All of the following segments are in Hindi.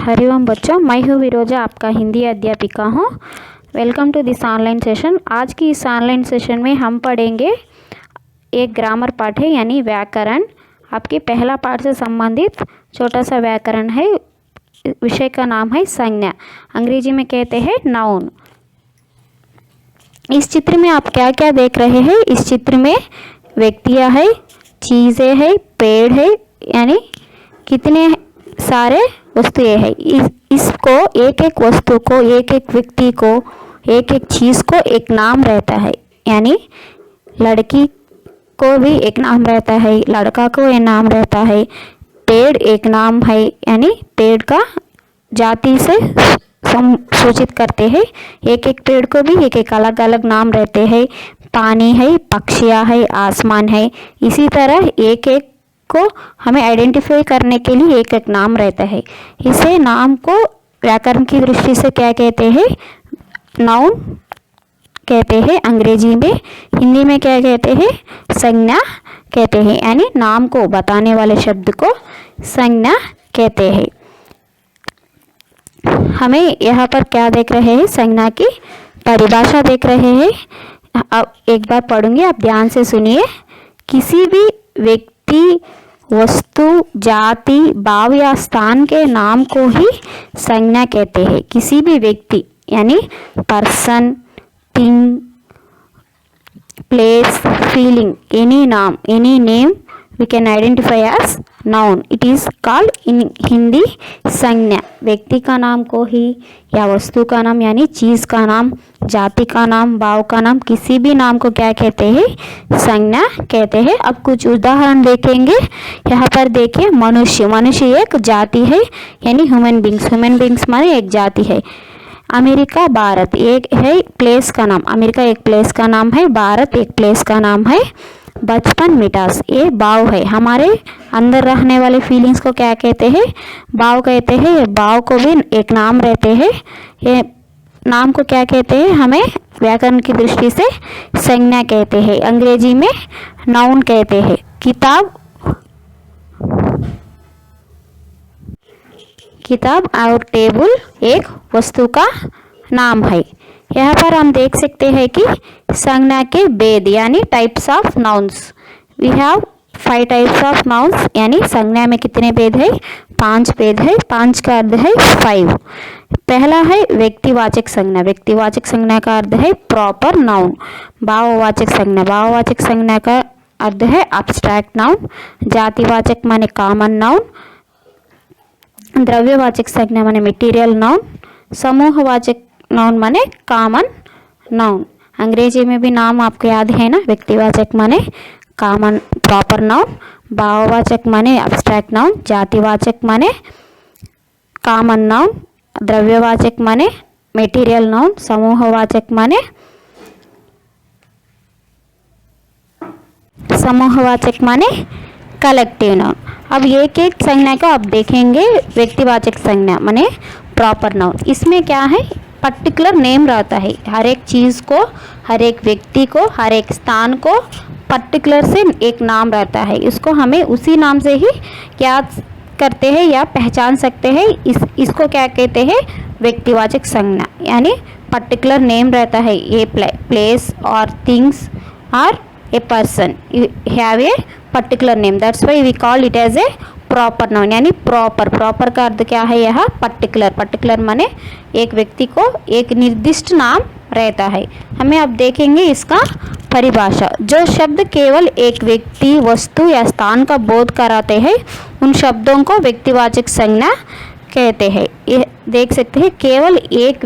हरिओम बच्चों, मैं हूँ विरोजा, आपका हिंदी अध्यापिका हूँ। Welcome to this online session. आज की इस ऑनलाइन सेशन में हम पढ़ेंगे एक ग्रामर पार्ट है यानी व्याकरण। आपके पहला पार्ट से संबंधित छोटा सा व्याकरण है। विषय का नाम है संज्ञा, अंग्रेजी में कहते हैं नाउन। इस चित्र में आप क्या क्या देख रहे हैं? इस चित्र में व्यक्तियाँ है, चीज़ें है, पेड़ है, यानी कितने सारे वस्तुएं है। इसको एक एक वस्तु को, एक एक व्यक्ति को, एक एक चीज़ को एक नाम रहता है। यानी लड़की को भी एक नाम रहता है, लड़का को एक नाम रहता है, पेड़ एक नाम है, यानी पेड़ का जाति से सूचित करते हैं। एक एक पेड़ को भी एक एक अलग अलग नाम रहते हैं। पानी है, पक्षियाँ है, आसमान है। इसी तरह एक एक को हमें आइडेंटिफाई करने के लिए एक एक नाम रहता है। इसे नाम को व्याकरण की दृष्टि से क्या कहते हैं? नाउन कहते हैं अंग्रेजी में। हिंदी में क्या कहते हैं? संज्ञा कहते हैं। यानी नाम को बताने वाले शब्द को संज्ञा कहते हैं। हमें यहाँ पर क्या देख रहे हैं? संज्ञा की परिभाषा देख रहे हैं। अब एक बार पढ़ूंगी, आप ध्यान से सुनिए। किसी भी व्यक्ति, वस्तु, जाति, भाव या स्थान के नाम को ही संज्ञा कहते हैं। किसी भी व्यक्ति यानी person, thing, place, feeling, any नाम, any name we can identify as noun. It is called in Hindi संज्ञा। व्यक्ति का नाम को ही या वस्तु का नाम यानी चीज़ का नाम, जाति का नाम, भाव का नाम, किसी भी नाम को क्या कहते हैं? संज्ञा कहते हैं। अब कुछ उदाहरण देखेंगे। यहाँ पर देखिए, मनुष्य, मनुष्य एक जाति है यानी ह्यूमन बींग्स। ह्यूमन बींग्स माने एक जाति है। अमेरिका, भारत एक है प्लेस का नाम। अमेरिका एक प्लेस का नाम है, भारत एक प्लेस का नाम है। बचपन, मिठास ये भाव है। हमारे अंदर रहने वाले फीलिंग्स को क्या कहते हैं? भाव कहते हैं। ये भाव को भी एक नाम रहते हैं। ये नाम को क्या कहते हैं? हमें व्याकरण की दृष्टि से संज्ञा कहते हैं। अंग्रेजी में नाउन कहते हैं। किताब और टेबल एक वस्तु का नाम है। यहाँ पर हम देख सकते हैं कि संज्ञा के भेद यानी types of nouns. We have 5 types of nouns, यानी संज्ञा में कितने भेद है? 5 भेद है। 5 का अर्थ है 5। पहला है व्यक्तिवाचक संज्ञा। व्यक्तिवाचक संज्ञा का अर्थ है प्रॉपर नाउन। भाववाचक संज्ञा। भाववाचक संज्ञा का अर्थ है एब्स्ट्रैक्ट नाउन। जातिवाचक माने कॉमन नाउन। द्रव्यवाचक संज्ञा माने मटेरियल नाउन। समूहवाचक नाउन माने कॉमन नाउन। अंग्रेजी में भी नाम आपको याद है ना? व्यक्तिवाचक माने कॉमन प्रॉपर नाउन, भाववाचक माने एब्स्ट्रैक्ट नाउन, जातिवाचक माने कॉमन नाउन, द्रव्यवाचक माने मटेरियल नाउन, समूहवाचक माने कलेक्टिव नाउन। अब एक एक संज्ञा को आप देखेंगे। व्यक्तिवाचक संज्ञा माने प्रॉपर नाउन। इसमें क्या है? पर्टिकुलर नेम रहता है। हर एक चीज़ को, हर एक व्यक्ति को, हर एक स्थान को पर्टिकुलर से एक नाम रहता है। इसको हमें उसी नाम से ही याद करते हैं या पहचान सकते हैं। इसको क्या कहते हैं? व्यक्तिवाचक संज्ञा। यानी पर्टिकुलर नेम रहता है। ये प्लेस और थिंग्स और a person have a particular name, that's why we call it as a proper noun. यानी प्रॉपर का अर्थ क्या है? यह पर्टिकुलर माने एक व्यक्ति को एक निर्दिष्ट नाम रहता है। हमें अब देखेंगे इसका परिभाषा। जो शब्द केवल एक व्यक्ति, वस्तु या स्थान का बोध कराते हैं उन शब्दों को व्यक्तिवाचक संज्ञा कहते हैं। ये देख सकते हैं, केवल एक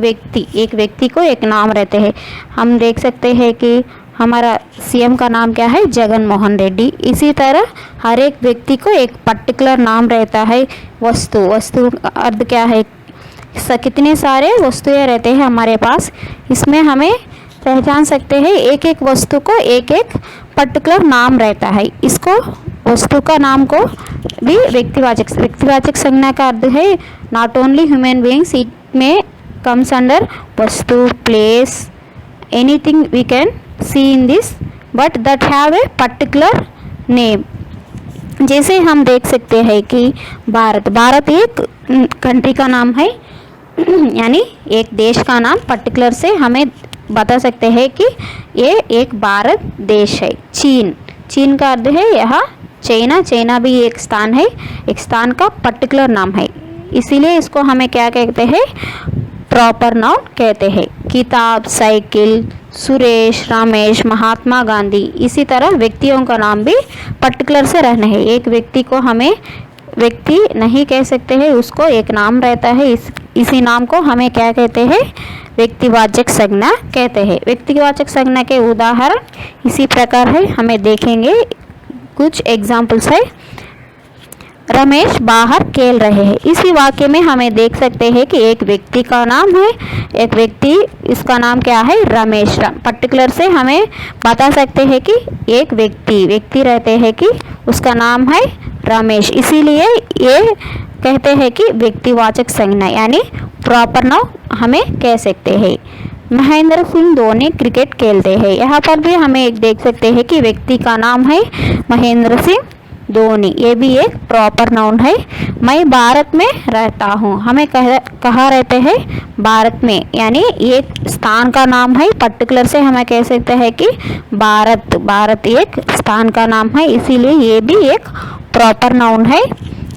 व्यक्ति को एक नाम रहते हैं। हम देख सकते हैं कि हमारा सीएम का नाम क्या है? जगन मोहन रेड्डी। इसी तरह हर एक व्यक्ति को एक पर्टिकुलर नाम रहता है। वस्तु का अर्थ क्या है? कितने सारे वस्तुएं रहते हैं हमारे पास। इसमें हमें पहचान सकते हैं एक एक वस्तु को एक एक पर्टिकुलर नाम रहता है। इसको वस्तु का नाम को भी व्यक्तिवाचक संज्ञा का अर्थ है not only human beings, it में कम्स अंडर वस्तु, place, anything we can see in this but that have a particular name. जैसे हम देख सकते हैं कि भारत, भारत एक कंट्री का नाम है, यानी एक देश का नाम पर्टिकुलर से हमें बता सकते हैं कि ये एक भारत देश है। चीन, चीन का अर्थ है यह चाइना, चाइना भी एक स्थान है, एक स्थान का पर्टिकुलर नाम है, इसीलिए इसको हमें क्या कहते हैं, प्रॉपर नाउन कहते हैं। किताब, साइकिल, सुरेश, रमेश, महात्मा गांधी, इसी तरह व्यक्तियों का नाम भी पर्टिकुलर से रहना है। एक व्यक्ति को हमें व्यक्ति नहीं कह सकते हैं, उसको एक नाम रहता है, इसी नाम को हमें क्या कहते हैं, व्यक्तिवाचक संज्ञा कहते हैं। व्यक्तिवाचक संज्ञा के उदाहरण इसी प्रकार है, हमें देखेंगे कुछ एग्जाम्पल्स है। रमेश बाहर खेल रहे हैं, इसी वाक्य में हमें देख सकते हैं कि एक व्यक्ति का नाम है, एक व्यक्ति, इसका नाम क्या है, रमेश। पर्टिकुलर से हमें बता सकते हैं कि एक व्यक्ति रहते हैं कि उसका नाम है रमेश, इसीलिए ये कहते हैं कि व्यक्तिवाचक संज्ञा यानी प्रॉपर नाउन हमें कह सकते हैं। महेंद्र सिंह धोनी क्रिकेट खेलते हैं, यहाँ पर भी हमें एक देख सकते हैं कि व्यक्ति का नाम है महेंद्र सिंह धोनी, ये भी एक प्रॉपर नाउन है। मैं भारत में रहता हूँ, हमें कहाँ रहते हैं, भारत में, यानी एक स्थान का नाम है, पर्टिकुलर से हमें कह सकते हैं कि भारत, भारत एक स्थान का नाम है, इसीलिए ये भी एक प्रॉपर नाउन है।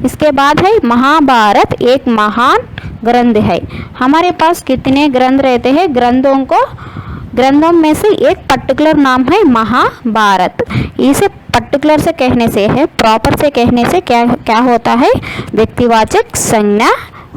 इसके बाद है महाभारत एक महान ग्रंथ है। हमारे पास कितने ग्रंथ रहते हैं, ग्रंथों में से एक पर्टिकुलर नाम है महाभारत। इसे पर्टिकुलर से कहने से है, प्रॉपर से कहने से क्या होता है, व्यक्तिवाचक संज्ञा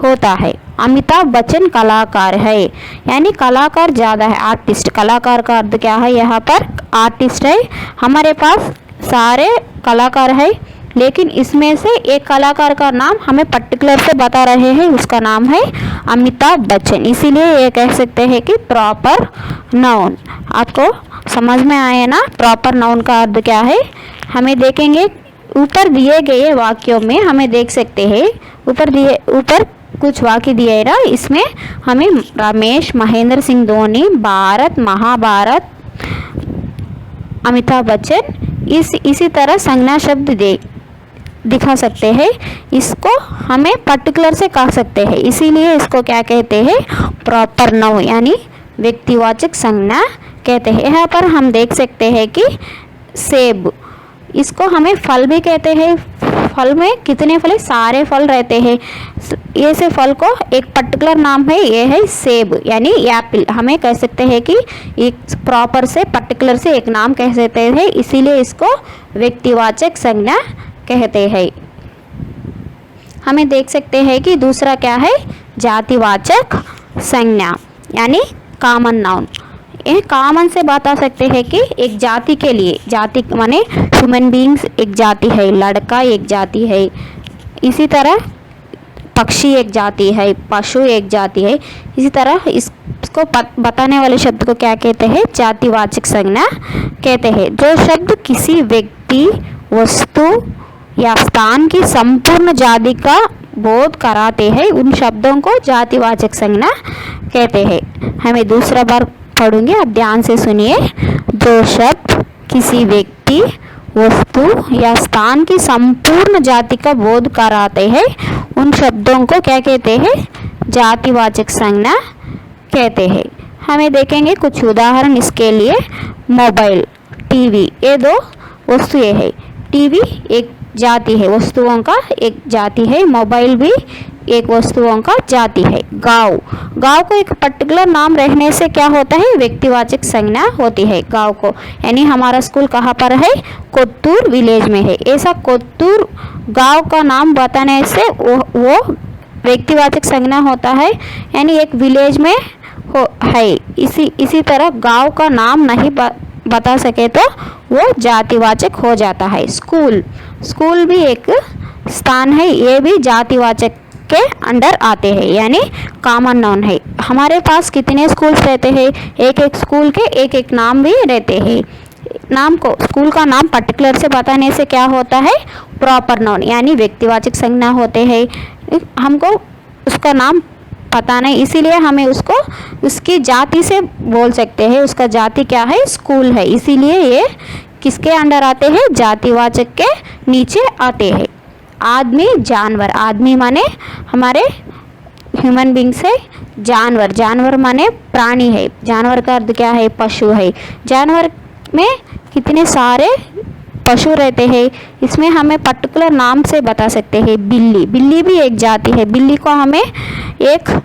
होता है। अमिताभ बच्चन कलाकार है, यानी कलाकार ज़्यादा है, आर्टिस्ट। कलाकार का अर्थ क्या है, यहाँ पर आर्टिस्ट है। हमारे पास सारे कलाकार है, लेकिन इसमें से एक कलाकार का नाम हमें पर्टिकुलर से बता रहे हैं, उसका नाम है अमिताभ बच्चन, इसीलिए ये कह सकते हैं कि प्रॉपर नाउन। आपको समझ में आए ना प्रॉपर नाउन का अर्थ क्या है। हमें देखेंगे ऊपर दिए गए वाक्यों में, हमें देख सकते हैं ऊपर कुछ वाक्य दिए है ना, इसमें हमें रमेश, महेंद्र सिंह धोनी, भारत, महाभारत, अमिताभ बच्चन, इसी तरह संज्ञा शब्द दिखा सकते हैं। इसको हमें पर्टिकुलर से कह सकते हैं, इसीलिए इसको क्या कहते हैं, प्रॉपर नाउन यानी व्यक्तिवाचक संज्ञा कहते हैं। यहाँ पर हम देख सकते हैं कि सेब, इसको हमें फल भी कहते हैं। फल में कितने फल है, सारे फल रहते हैं। ये से फल को एक पर्टिकुलर नाम है, ये है सेब यानी एप्पल। हमें कह सकते हैं कि एक प्रॉपर से पर्टिकुलर से एक नाम कह सकते हैं, इसीलिए इसको व्यक्तिवाचक संज्ञा कहते हैं। हमें देख सकते हैं कि दूसरा क्या है, जातिवाचक संज्ञा यानी कॉमन नाउन। ये कॉमन से बता सकते हैं कि एक जाति के लिए, जाति माने ह्यूमन बीइंग्स एक जाति है, लड़का एक जाति है, इसी तरह पक्षी एक जाति है, पशु एक जाति है, इसी तरह इसको बताने वाले शब्द को क्या कहते हैं, जातिवाचक संज्ञा कहते हैं। जो शब्द किसी व्यक्ति, वस्तु या स्थान की संपूर्ण जाति का बोध कराते हैं, उन शब्दों को जातिवाचक संज्ञा कहते हैं। हमें दूसरा बार पढ़ूंगे, आप ध्यान से सुनिए। जो शब्द किसी व्यक्ति, वस्तु या स्थान की संपूर्ण जाति का बोध कराते हैं, उन शब्दों को क्या कहते हैं, जातिवाचक संज्ञा कहते हैं। हमें देखेंगे कुछ उदाहरण इसके लिए। मोबाइल, टीवी, ये दो वस्तुएं है। टीवी एक जाति है, वस्तुओं का एक जाति है, मोबाइल भी एक वस्तुओं का जाति है। गांव, गांव को एक पर्टिकुलर नाम रहने से क्या होता है, व्यक्तिवाचक संज्ञा होती है गांव को। यानी हमारा स्कूल कहाँ पर है, कोत्तूर विलेज में है, ऐसा कोत्तूर गांव का नाम बताने से वो व्यक्तिवाचक संज्ञा होता है, यानी एक विलेज में है। इसी तरह गांव का नाम नहीं बता सके तो वो जातिवाचक हो जाता है। स्कूल, स्कूल भी एक स्थान है, ये भी जातिवाचक के अंडर आते हैं, यानी कॉमन नाउन है। हमारे पास कितने स्कूल्स रहते हैं, एक एक स्कूल के एक एक नाम भी रहते हैं। नाम को, स्कूल का नाम पर्टिकुलर से बताने से क्या होता है, प्रॉपर नाउन यानी व्यक्तिवाचक संज्ञा होते हैं। हमको उसका नाम पता नहीं, इसीलिए हमें उसको उसकी जाति से बोल सकते हैं, उसका जाति क्या है, स्कूल है, इसीलिए ये किसके अंडर आते हैं? जातिवाचक के नीचे आते हैं। आदमी, जानवर, आदमी माने हमारे ह्यूमन बींग्स है। जानवर, जानवर माने प्राणी है। जानवर का अर्थ क्या है? पशु है। जानवर में कितने सारे पशु रहते हैं, इसमें हमें पर्टिकुलर नाम से बता सकते हैं। बिल्ली, बिल्ली भी एक जाति है। बिल्ली को हमें एक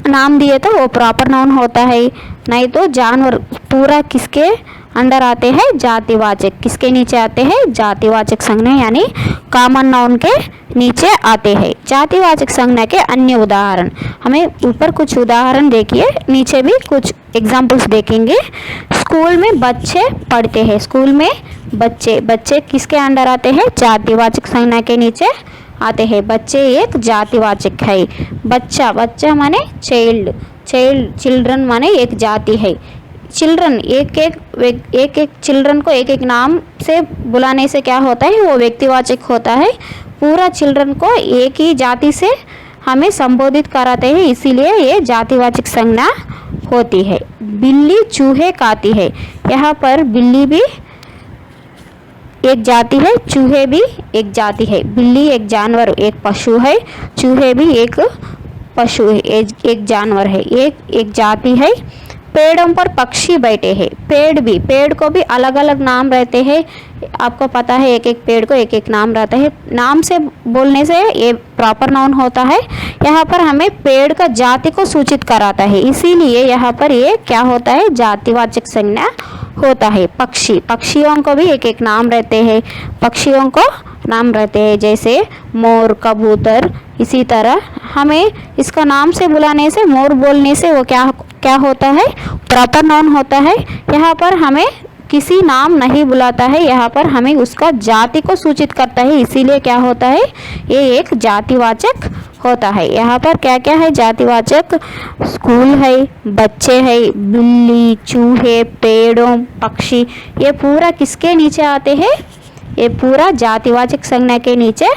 नाम दिए तो वो प्रॉपर नाउन होता है, नहीं तो जानवर पूरा किसके अंडर आते हैं? जातिवाचक। किसके नीचे आते हैं? जातिवाचक संज्ञा यानी कॉमन नाउन के नीचे आते हैं। जातिवाचक संज्ञा के अन्य उदाहरण, हमें ऊपर कुछ उदाहरण देखिए, नीचे भी कुछ एग्जाम्पल्स देखेंगे। स्कूल में बच्चे पढ़ते हैं। स्कूल में बच्चे, बच्चे किसके अंडर आते हैं? जातिवाचक संज्ञा के नीचे आते हैं। बच्चे एक जातिवाचक है। बच्चा, बच्चा माने चाइल्ड, चाइल्ड चिल्ड्रन माने एक जाति है। चिल्ड्रन, एक चिल्ड्रन को एक एक नाम से बुलाने से क्या होता है? वो व्यक्तिवाचक होता है। पूरा चिल्ड्रन को एक ही जाति से हमें संबोधित कराते हैं, इसीलिए ये जातिवाचक संज्ञा होती है। बिल्ली चूहे खाती है। यहाँ पर बिल्ली भी एक जाति है, चूहे भी एक जाति है। बिल्ली एक जानवर, एक पशु है। चूहे भी एक पशु है, एक जानवर है, एक जाति है। पेड़ों पर पक्षी बैठे हैं। पेड़ भी, पेड़ को भी अलग अलग नाम रहते हैं। आपको पता है एक एक पेड़ को एक एक नाम रहता है। नाम से बोलने से ये प्रॉपर नाउन होता है। यहाँ पर हमें पेड़ का जाति को सूचित कराता है, इसीलिए यहाँ पर ये क्या होता है? जातिवाचक संज्ञा होता है। पक्षी, पक्षियों को भी एक एक नाम रहते हैं। पक्षियों को नाम रहते हैं जैसे मोर, कबूतर। इसी तरह हमें इसका नाम से बुलाने से, मोर बोलने से वो क्या होता है? प्रॉपर नाउन होता है। यहाँ पर हमें किसी नाम नहीं बुलाता है, यहाँ पर हमें उसका जाति को सूचित करता है, इसीलिए क्या होता है? ये एक जातिवाचक होता है। यहाँ पर क्या क्या है जातिवाचक? स्कूल है, बच्चे है, बिल्ली, चूहे, पेड़ों, पक्षी, ये पूरा किसके नीचे आते हैं? ये पूरा जातिवाचक संज्ञा के नीचे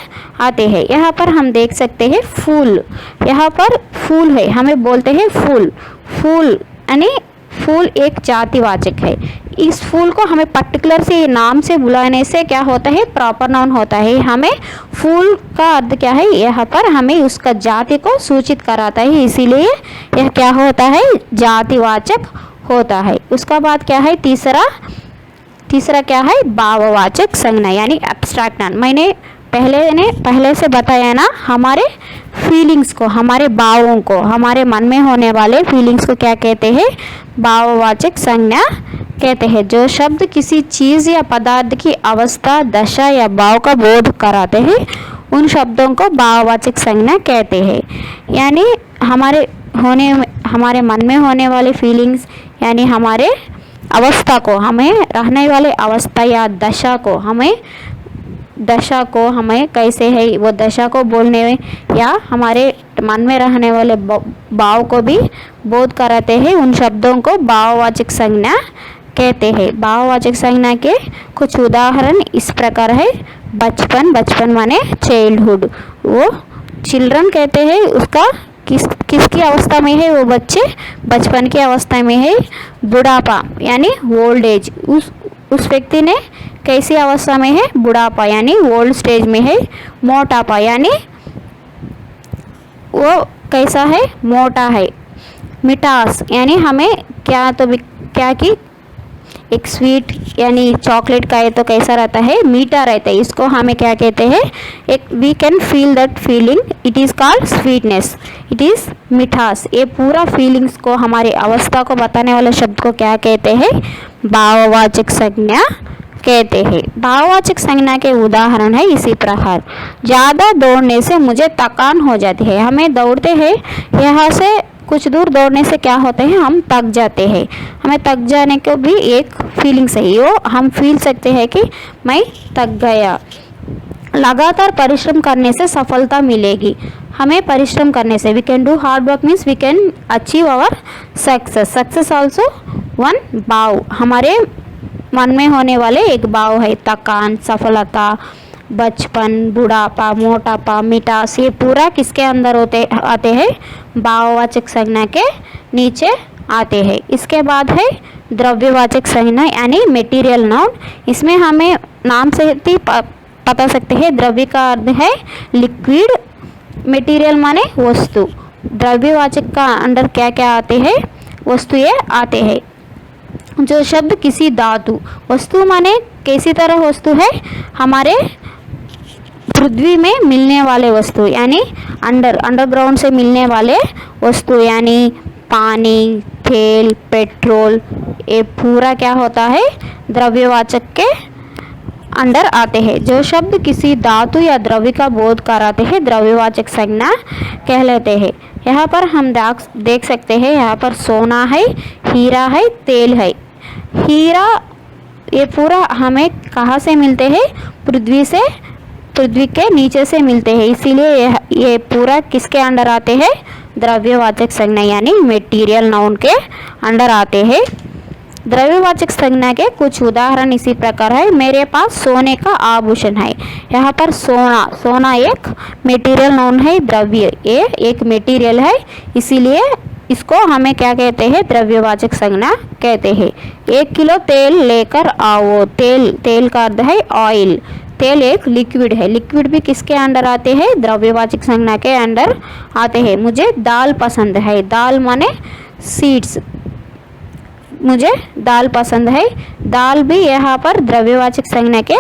आते हैं। यहाँ पर हम देख सकते हैं फूल, यहाँ पर फूल है, हमें बोलते हैं फूल। फूल यानी फूल एक जातिवाचक है। इस फूल को हमें पर्टिकुलर से नाम से बुलाने से क्या होता है? प्रॉपर नाउन होता है। हमें फूल का अर्थ क्या है? यहाँ पर हमें उसका जाति को सूचित कराता है, इसीलिए यह क्या होता है? जातिवाचक होता है। उसका बाद क्या है? तीसरा क्या है? भाववाचक संज्ञा यानी एब्स्ट्रैक्ट नाउन। मैंने पहले से बताया ना, हमारे फीलिंग्स को, हमारे भावों को, हमारे मन में होने वाले फीलिंग्स को क्या कहते हैं? भाववाचक संज्ञा कहते हैं। जो शब्द किसी चीज़ या पदार्थ की अवस्था, दशा या भाव का बोध कराते हैं, उन शब्दों को भाववाचक संज्ञा कहते हैं। यानी हमारे मन में होने वाले फीलिंग्स यानी हमारे अवस्था को, हमें रहने वाले अवस्था या दशा को हमें कैसे है वो दशा को बोलने में, या हमारे मन में रहने वाले भाव को भी बोध कराते हैं, उन शब्दों को भाववाचक संज्ञा कहते हैं। भाववाचक संज्ञा के कुछ उदाहरण इस प्रकार है। बचपन, बचपन माने चाइल्डहुड, वो चिल्ड्रन कहते हैं, उसका किसकी अवस्था में है? वो बच्चे बचपन की अवस्था में है। बुढ़ापा यानी ओल्ड एज, उस व्यक्ति ने कैसी अवस्था में है? बुढ़ापा यानी ओल्ड स्टेज में है। मोटापा यानी वो कैसा है? मोटा है। मिठास यानी हमें क्या की एक स्वीट यानी चॉकलेट का है तो कैसा रहता है? मीठा रहता है। इसको हमें क्या कहते हैं? एक we can feel that feeling, it is called sweetness, it is मिठास। ये पूरा फीलिंग्स को, हमारे अवस्था को बताने वाले शब्द को क्या कहते हैं? भाववाचक संज्ञा कहते हैं। भाववाचक संज्ञा के उदाहरण है इसी प्रकार। ज़्यादा दौड़ने से मुझे थकान हो जाती है। हमें दौड़ते हैं, यहाँ से कुछ दूर दौड़ने से क्या होते हैं? हम थक जाते हैं। हमें थक जाने को भी एक फीलिंग्स है, वो हम फील सकते हैं कि मैं थक गया। लगातार परिश्रम करने से सफलता मिलेगी। हमें परिश्रम करने से, we can do hard work means we can achieve our success. Success also one भाव, हमारे मन में होने वाले एक भाव है। थकान, सफलता, बचपन, बुढ़ापा, मोटापा, मिठास, ये पूरा किसके अंदर आते हैं? भाववाचक संज्ञा के नीचे आते हैं। इसके बाद है द्रव्यवाचक संज्ञा यानी मेटीरियल नाउन। इसमें हमें नाम से ही बता सकते हैं, द्रव्य का अर्थ है लिक्विड, मेटीरियल माने वस्तु। द्रव्यवाचक का अंदर क्या क्या आते हैं, वस्तु ये आते हैं। जो शब्द किसी धातु, वस्तु माने कैसी तरह वस्तु है, हमारे पृथ्वी में मिलने वाले वस्तु यानी अंडरग्राउंड से मिलने वाले वस्तु यानी पानी, तेल, पेट्रोल, ये पूरा क्या होता है, द्रव्यवाचक के अंडर आते हैं। जो शब्द किसी धातु या द्रव्य का बोध कराते हैं द्रव्यवाचक संज्ञा कहलाते हैं। यहाँ पर हम देख सकते हैं, यहाँ पर सोना है, हीरा है, तेल है। हीरा ये पूरा हमें कहाँ से मिलते हैं, पृथ्वी के नीचे से मिलते हैं, इसीलिए ये पूरा किसके अंडर आते हैं, द्रव्यवाचक संज्ञा यानी मेटीरियल नाउन के अंडर आते हैं। द्रव्यवाचक संज्ञा के कुछ उदाहरण इसी प्रकार है। मेरे पास सोने का आभूषण है। यहाँ पर सोना एक मेटीरियल नाउन है, द्रव्य ये एक मेटीरियल है, इसीलिए इसको हमें क्या कहते हैं, द्रव्यवाचक संज्ञा कहते हैं। 1 किलो तेल लेकर आओ। तेल का अर्थ है ऑयल। तेल एक लिक्विड है। लिक्विड भी किसके अंडर आते हैं, द्रव्यवाचक संज्ञा के अंडर आते हैं। मुझे दाल पसंद है। दाल माने सीड्स, मुझे दाल पसंद है। दाल भी यहाँ पर द्रव्यवाचक संज्ञा के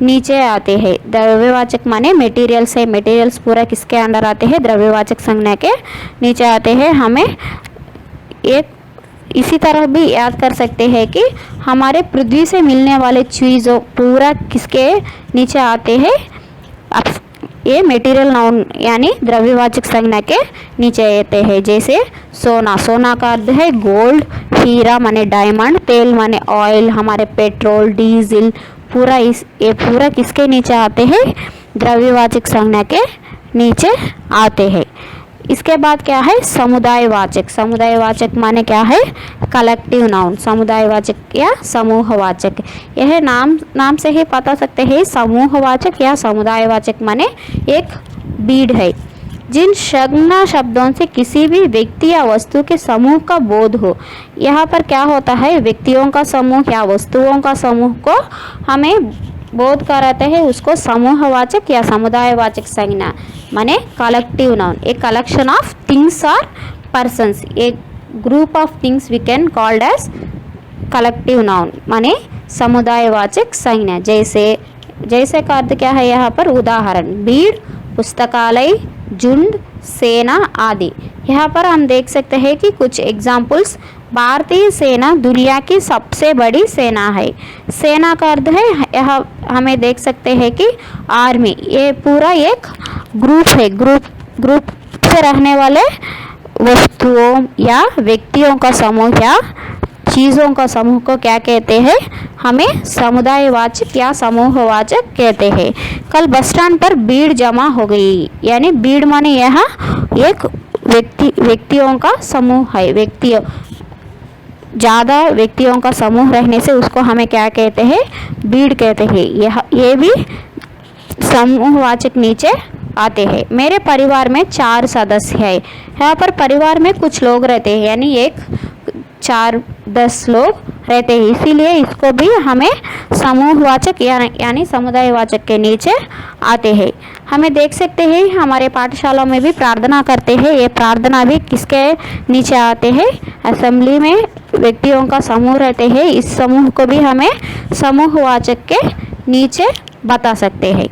नीचे आते हैं। द्रव्यवाचक माने मेटीरियल्स है, मेटीरियल्स पूरा किसके अंडर आते हैं, द्रव्यवाचक संज्ञा के नीचे आते हैं। हमें एक इसी तरह भी याद कर सकते हैं कि हमारे पृथ्वी से मिलने वाले चीज़ों पूरा किसके नीचे आते हैं, ये मेटीरियल नाउन यानी द्रव्यवाचक संज्ञा के नीचे आते हैं। जैसे सोना का अर्थ है गोल्ड, हीरा माने डायमंड, तेल माने ऑयल, हमारे पेट्रोल, डीजल ये पूरा किसके नीचे आते हैं, द्रव्यवाचक संज्ञा के नीचे आते हैं। इसके बाद क्या है, समुदायवाचक। समुदायवाचक माने क्या है, कलेक्टिव नाउन। समुदायवाचक या समूहवाचक, यह नाम से ही बता सकते हैं। समूहवाचक या समुदायवाचक माने एक बीड है। जिन संज्ञा शब्दों से किसी भी व्यक्ति या वस्तु के समूह का बोध हो। यहाँ पर क्या होता है, व्यक्तियों का समूह या वस्तुओं का समूह को हमें बोध कराते हैं, उसको समूहवाचक या समुदायवाचक संज्ञा माने collective noun. A collection of things और persons, a group of things we can called as collective noun माने समुदायवाचक संज्ञा। जैसे का अर्थ क्या है, यहाँ पर उदाहरण भीड़, पुस्तकालय, झुंड, सेना आदि। यहाँ पर हम देख सकते हैं कि कुछ एग्जाम्पल्स। भारतीय सेना दुनिया की सबसे बड़ी सेना है। सेना का अर्थ है, यहाँ हमें देख सकते हैं कि आर्मी, ये पूरा एक ग्रुप है। ग्रुप से रहने वाले वस्तुओं या व्यक्तियों का समूह या चीज़ों का समूह को क्या कहते हैं, हमें समुदायवाचक या समूहवाचक कहते हैं। कल बस स्टैंड पर भीड़ जमा हो गई, यानी भीड़ माने यहाँ एक व्यक्तियों का समूह है। ज़्यादा व्यक्तियों का समूह रहने से उसको हमें क्या कहते हैं, भीड़ कहते हैं। ये भी समूहवाचक नीचे आते हैं। मेरे परिवार में 4 सदस्य हैं। यहाँ पर परिवार में कुछ लोग रहते हैं, यानी 4-10 लोग रहते हैं, इसीलिए इसको भी हमें समूहवाचक यानी समुदायवाचक के नीचे आते हैं। हमें देख सकते हैं हमारे पाठशाला में भी प्रार्थना करते हैं, ये प्रार्थना भी किसके नीचे आते हैं, असेंबली में व्यक्तियों का समूह रहते हैं, इस समूह को भी हमें समूहवाचक के नीचे बता सकते हैं।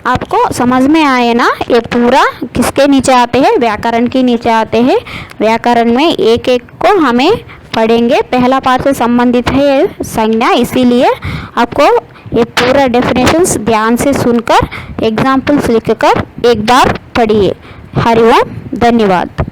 आपको समझ में आए ना, ये पूरा किसके नीचे आते हैं, व्याकरण के नीचे आते हैं। व्याकरण में एक एक को हमें पढ़ेंगे। पहला पाठ से संबंधित है संज्ञा, इसीलिए आपको ये पूरा डेफिनेशंस ध्यान से सुनकर एग्जाम्पल्स लिखकर एक बार पढ़िए। हरि ओम, धन्यवाद।